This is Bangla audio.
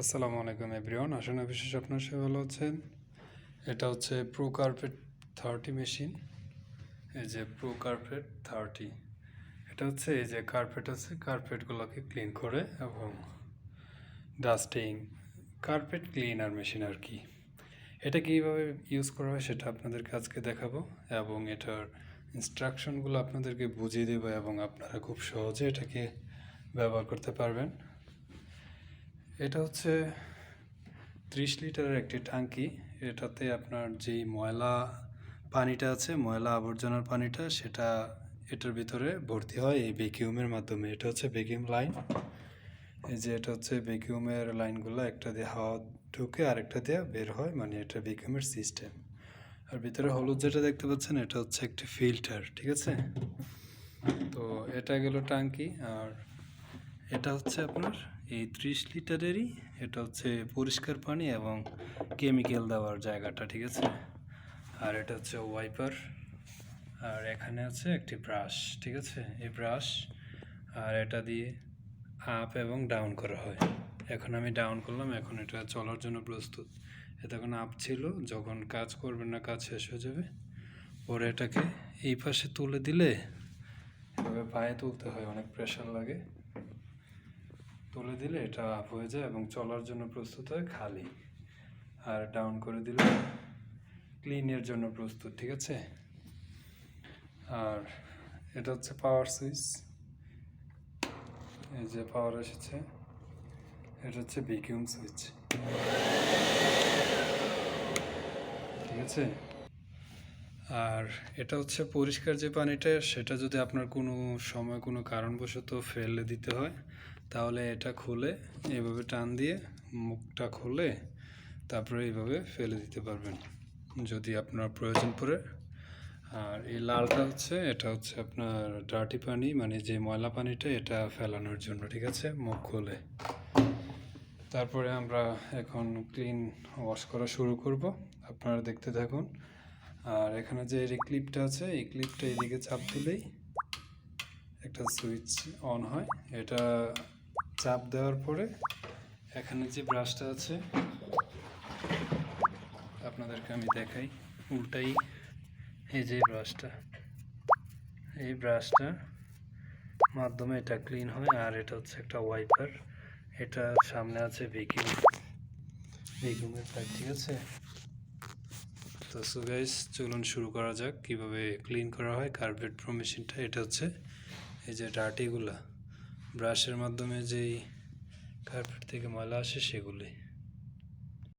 আসসালামু আলাইকুম এভরিওয়ান, আশা করি বিশেষ আপনার সবাই ভালো আছেন। এটা হচ্ছে procerpet30 মেশিন। এই যে procerpet30, এটা হচ্ছে এই যে কার্পেট আছে, কার্পেটগুলোকে ক্লিন করে এবং ডাস্টিং কার্পেট ক্লিনার মেশিন আর কি। এটা কীভাবে ইউজ করা হয় সেটা আপনাদেরকে আজকে দেখাবো এবং এটার ইনস্ট্রাকশনগুলো আপনাদেরকে বুঝিয়ে দেবো এবং আপনারা খুব সহজে এটাকে ব্যবহার করতে পারবেন। এটা হচ্ছে 30 লিটারের একটি ট্যাঙ্কি। এটাতে আপনার যেই ময়লা পানিটা আছে, ময়লা আবর্জনার পানিটা, সেটা এটার ভিতরে ভর্তি হয় এই ভ্যাকিউমের মাধ্যমে। এটা হচ্ছে ভ্যাকিউম লাইন। এই যে এটা হচ্ছে ভ্যাকিউমের লাইনগুলো, একটা দিয়ে হাওয়া ঢুকে আরেকটা দিয়ে বের হয়, মানে এটা ভ্যাকিউমের সিস্টেম। আর ভিতরে হলুদ যেটা দেখতে পাচ্ছেন এটা হচ্ছে একটি ফিল্টার, ঠিক আছে। তো এটা গেল ট্যাঙ্কি। আর এটা হচ্ছে আপনার এই 30 লিটারেরই, এটা হচ্ছে পরিষ্কার পানি এবং কেমিক্যাল দেওয়ার জায়গাটা, ঠিক আছে। আর এটা হচ্ছে ওয়াইপার, আর এখানে আছে একটি ব্রাশ, ঠিক আছে। এই ব্রাশ আর এটা দিয়ে আপ এবং ডাউন করা হয়। এখন আমি ডাউন করলাম, এখন এটা চলার জন্য প্রস্তুত। এতক্ষণ আপ ছিল, যখন কাজ করবেন না, কাজ শেষ হয়ে যাবে, পরে এটাকে এই পাশে তুলে দিলে, এভাবে পায়ে তুলতে হয়, অনেক প্রেশার লাগে। তুলে দিলে এটা আপ হয়ে যায় এবং চলার জন্য প্রস্তুত হয় খালি। আর ডাউন করে দিলে ক্লিনের জন্য প্রস্তুত, ঠিক আছে। আর এটা হচ্ছে পাওয়ার সুইচ, এই যে পাওয়ার এসেছে। এটা হচ্ছে ভ্যাকিউম সুইচ, ঠিক আছে। আর এটা হচ্ছে পরিষ্কার যে পানিটা, সেটা যদি আপনার কোনো সময় কোনো কারণবশত ফেলে দিতে হয়, তাহলে এটা খুলে এইভাবে টান দিয়ে মুখটা খুলে তারপরে এইভাবে ফেলে দিতে পারবেন যদি আপনার প্রয়োজন পড়ে। আর এই লালটা হচ্ছে, এটা হচ্ছে আপনার ডার্টি পানি, মানে যে ময়লা পানিটা, এটা ফেলানোর জন্য, ঠিক আছে, মুখ খুলে। তারপরে আমরা এখন ক্লিন ওয়াশ করা শুরু করব, আপনারা দেখতে থাকুন। আর এখানে যে এই ক্লিপটা আছে, এই ক্লিপটা এদিকে চাপ দিলেই একটা সুইচ অন হয়। এটা চাপ দেওয়ার পরে এখানে যে ব্রাশটা আছে, আপনাদেরকে আমি দেখাই উল্টাই। এই যে এই ব্রাশটার মাধ্যমে এটা ক্লিন হয়। আর এটা হচ্ছে একটা ওয়াইপার, এটা সামনে আছে ভ্যাকিউমের পাইপ, ঠিক আছে। তো সো গাইস, চলুন শুরু করা যাক কীভাবে ক্লিন করা হয় কার্পেট প্রো মেশিনটা। এটা হচ্ছে এই যে ডার্টিগুলা ব্রাশের মাধ্যমে যেই কার্পেট থেকে ময়লা আসে সেগুলি।